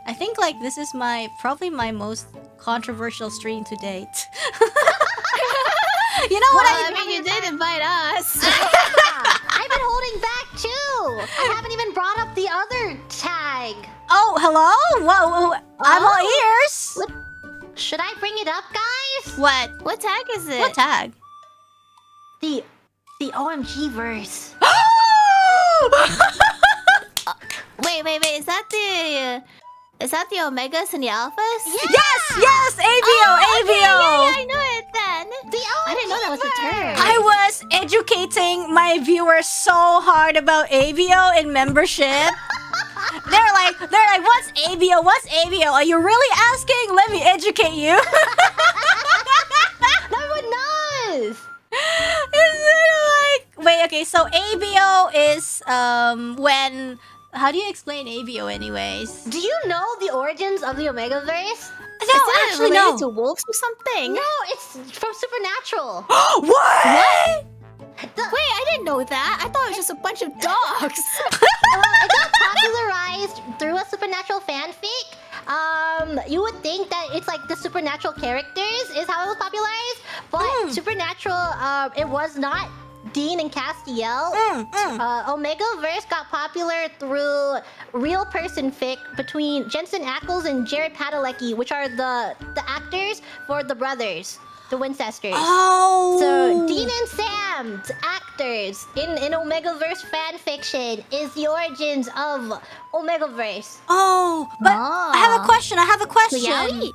I think like this is probably my most controversial stream to date. You know what Well, I mean, you did invite us. I've been holding back too. I haven't even brought up the other tag. Oh, hello? Whoa, I'm all ears. Should I bring it up, guys? What? What tag is it? What tag? The OMG verse. Wait. Is that the Omegas and the Alphas? Yes, ABO, ABO. Yeah, I know it then. I didn't know that was a term. I was educating my viewers so hard about ABO in membership. They're like, what's ABO? What's ABO? Are you really asking? Let me educate you. No one knows. Wait, okay, so ABO is when. How do you explain ABO, anyways? Do you know the origins of the Omegaverse? No, Is it actually, related no. to wolves or something? No, it's from Supernatural. What? Wait, I didn't know that. I thought it was just a bunch of dogs. It got popularized through a Supernatural fanfic. You would think that it's like the Supernatural characters is how it was popularized, but Supernatural, it was not Dean and Castiel. Omegaverse got popular through real person fic between Jensen Ackles and Jared Padalecki, which are the actors for the brothers, the Wincesters. Oh. So Dean and Sam, actors in Omegaverse fanfiction, is the origins of Omegaverse. Oh, but I have a question. Really?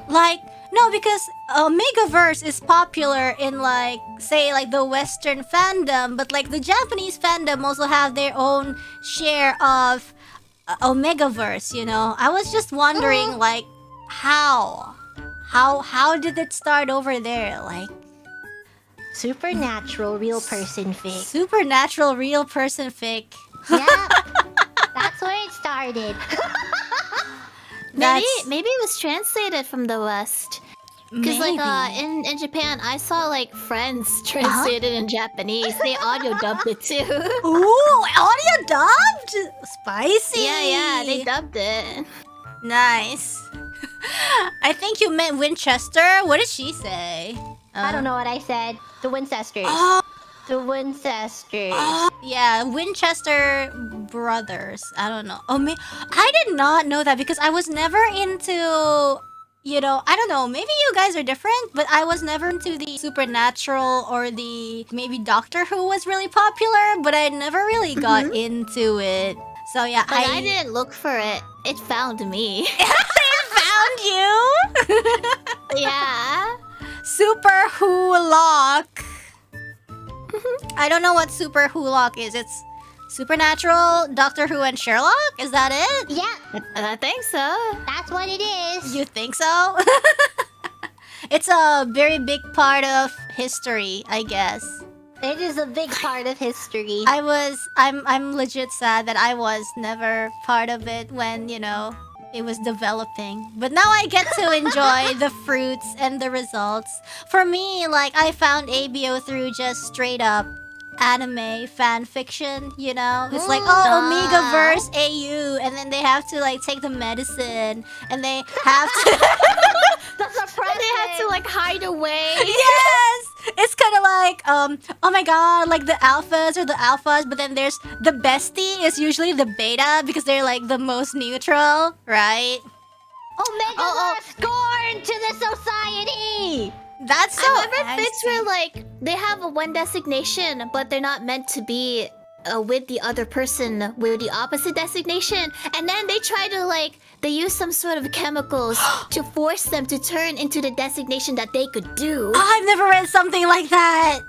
Like, no, because Omegaverse is popular in like, say, like the Western fandom, but like the Japanese fandom also have their own share of Omegaverse. You know, I was just wondering, like, how did it start over there? Like, Supernatural real person fic. supernatural real person fic. Yeah, that's where it started. Maybe it was translated from the West. Because like in Japan, I saw like Friends translated in Japanese. They audio dubbed it too. Ooh, audio dubbed? Spicy. Yeah, they dubbed it. Nice. I think you meant Winchester. What did she say? I don't know what I said. The Wincesters. Oh. The Wincesters. Yeah, Winchester brothers. I don't know. I did not know that because I was never into, you know, I don't know, maybe you guys are different, but I was never into the Supernatural or the maybe Doctor Who was really popular, but I never really got into it. So yeah, But I didn't look for it. It found me. It found you. Yeah. Super Who Lock. I don't know what Super Who Lock is. It's Supernatural, Doctor Who, and Sherlock? Is that it? Yeah, I think so. that's what it is. You think so? It's a very big part of history, I guess. It is a big part of history. I'm legit sad that I was never part of it when, you know, it was developing. But now I get to enjoy the fruits and the results. For me, like, I found ABO through just straight up anime fan fiction, you know? It's like, Omegaverse AU, and then they have to like take the medicine, and they have to That's a And they had to like hide away. Yes! It's kind of like, oh my god, like the alphas or the alphas, but then there's the bestie is usually the beta because they're like the most neutral, right? Omegaverse scorn to the society. That's so I remember fics angsty. where like they have a one designation, but they're not meant to be with the other person with the opposite designation, and then they try to like they use some sort of chemicals to force them to turn into the designation that they could do. Oh, I've never read something like that.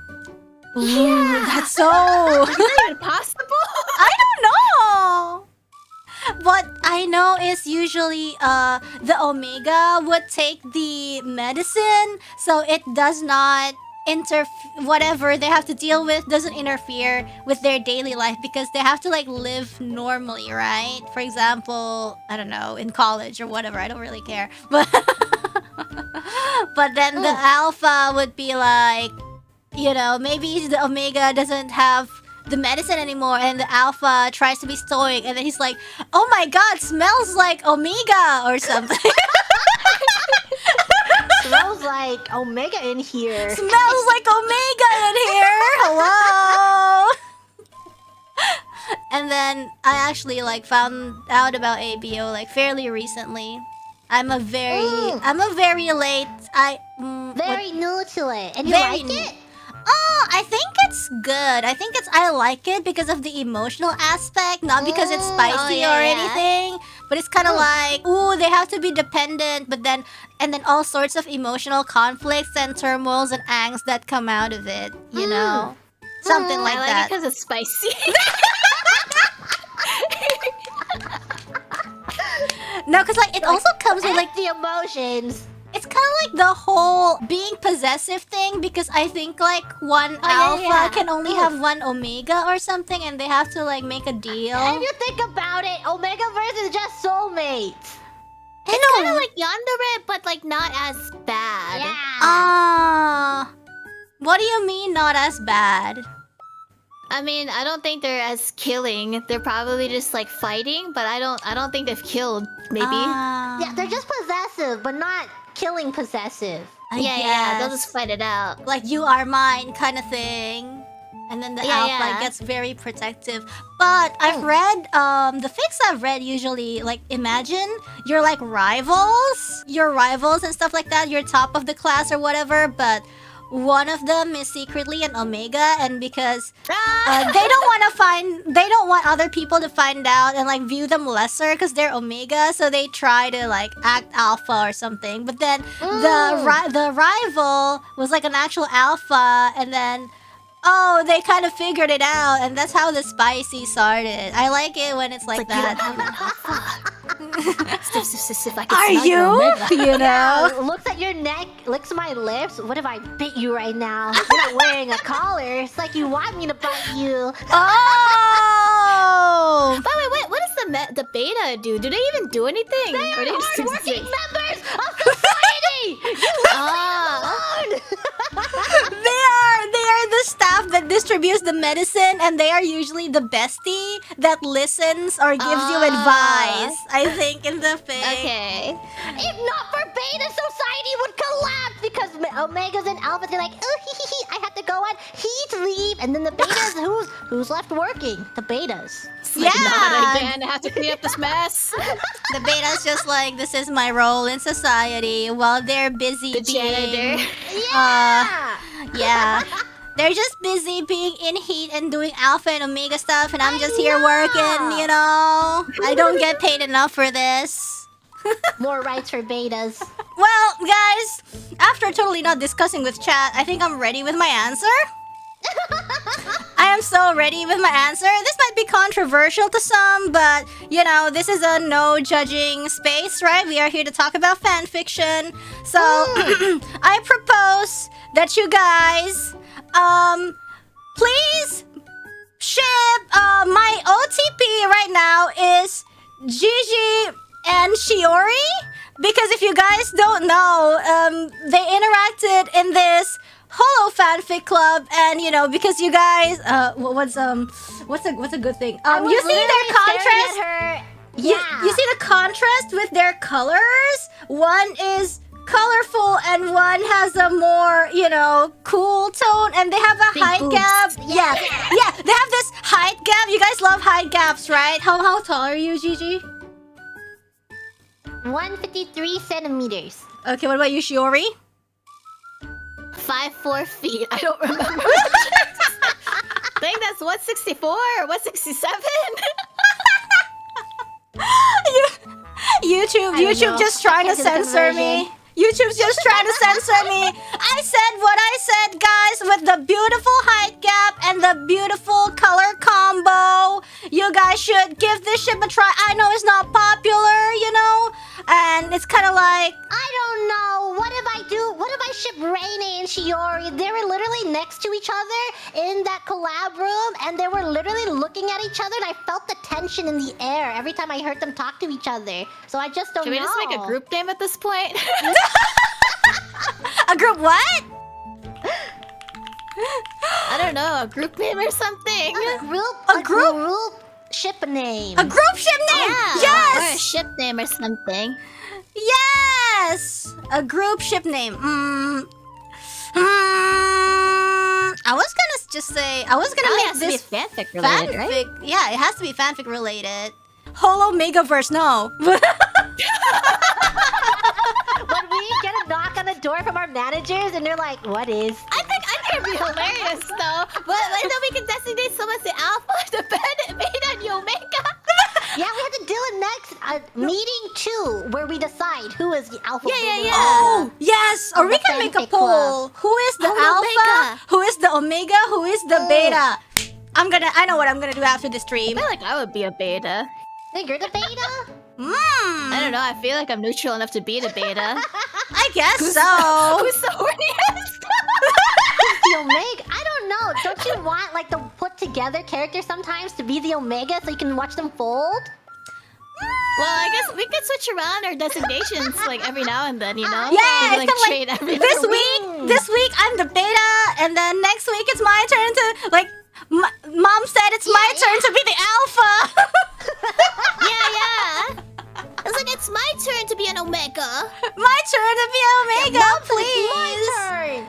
Ooh, that's so. Is that even possible? I don't know. What I know is usually the Omega would take the medicine, so it does not whatever they have to deal with doesn't interfere with their daily life because they have to like live normally, right? For example, I don't know, in college or whatever, I don't really care. But then the alpha would be like, you know, maybe the Omega doesn't have the medicine anymore, and the alpha tries to be stoic, and then he's like, "Oh my god, smells like Omega or something." Smells like Omega in here. Smells like Omega in here. Hello. And then I actually like found out about ABO like fairly recently. I'm a very late. Very new to it. And you Very like new. it? Oh, I think it's good. I like it because of the emotional aspect, not because it's spicy yeah, or yeah. anything. But it's kind of like, ooh, they have to be dependent, but then all sorts of emotional conflicts and turmoils and angst that come out of it. You know, something like I like that. it because it's spicy. No, because like it also comes with like the emotions. it's kind of like the whole being possessive thing, because I think like one alpha yeah. can only have one omega or something, and they have to like make a deal. If you think about it, Omegaverse is just soulmates. I Kind of like Yandere, but like not as bad. Ah, what do you mean not as bad? I mean, I don't think they're as killing. They're probably just like fighting, but I don't think they've killed. Maybe. Yeah, they're just possessive, but not killing possessive. Yeah. They'll just fight it out. Like you are mine kind of thing. And then the alpha gets very protective. But I've read, the fics I've read usually, like, imagine you're like rivals and stuff like that. You're top of the class or whatever, but one of them is secretly an omega, and because they don't want other people to find out and like view them lesser because they're omega, so they try to like act alpha or something. But then the rival was like an actual alpha, and then they kind of figured it out, and that's how the spicy started. I like it when it's like that. Are you? You know? Looks at your neck, licks my lips. What if I bit you right now? You're not wearing a collar. It's like you want me to bite you. Oh! Wait. What does the beta do? Do they even do anything? They are just hardworking exist? members of society. They are the staff that distributes the medicine, and they are usually the bestie that listens or gives you advice. I think in the fic. Okay. If not for beta, society would collapse because omegas and alphas are like, oh, I have to go on heat leave, and then the betas, who's left working? The betas. Not again. I have to clean up this mess. The beta's just like, this is my role in society, while they're busy The being janitor. yeah. They're just busy being in heat and doing alpha and omega stuff, and I'm just here working, you know? I don't get paid enough for this. More rights for betas. Well, guys, after totally not discussing with chat, I think I'm ready with my answer. I am so ready with my answer. This might be controversial to some, but, you know, this is a no judging space, right? We are here to talk about fanfiction. So, I propose that you guys, please ship, my OTP right now is Gigi and Shiori. Because if you guys don't know, they interacted in this Holo fanfic club, and you know, because you guys, what's a good thing? You see their contrast. You see the contrast with their colors. One is colorful, and one has a more, you know, cool tone, and they have a Big height boobs. gap. Yeah, they have this height gap. You guys love height gaps, right? How tall are you, Gigi? 153 centimeters. Okay, what about you, Shiori? 5'4" feet. I don't remember. I think that's 164 or 167. YouTube just trying to censor me. YouTube's just trying to censor me. I said what I said, guys, with the beautiful height gap and the beautiful color combo. You guys should give this ship a try. I know it's not popular, you know, and it's kind of like, I don't know. What if I ship Reine and Shiori? They were literally next to each other in that collab room, and they were literally looking at each other, and I felt the tension in the air every time I heard them talk to each other. So I just don't know. Should we just make a group name at this point? a group what? I don't know, a group name or something. A group ship name. A group ship name. Yeah. Or a Yes. ship name or something. Yes. A group ship name. I was gonna just say. I was gonna Probably make has to be this fanfic related, right? fanfic. Yeah, it has to be fanfic related. Omegaverse. No. When we get a knock on the door from our managers and they're like, "What is?" I think it'd be hilarious though. But then we can designate someone as the alpha, the beta, and the omega. Yeah, we have to do it next meeting 2, where we decide who is the alpha. Yeah, beta, yeah, yeah. Oh yes. Or Of we the can make a fanfic poll. Who is the alpha? Omega. Who is the omega? Who is the beta? I know what I'm gonna do after this I stream. feel like I would be a beta. Think you're the beta? I don't know. I feel like I'm neutral enough to be the beta. I guess so. Who's the horniest? The omega? I don't know. Don't you want like the put together characters sometimes to be the omega so you can watch them fold? Well, I guess we could switch around our designations like every now and then, you know? Yeah, Maybe, it's trade every this other week I'm the beta, and then next week it's my turn to like. Mom said it's my turn to be the alpha. Yeah. It's like it's my turn to be an omega. My turn to be omega, please. My turn.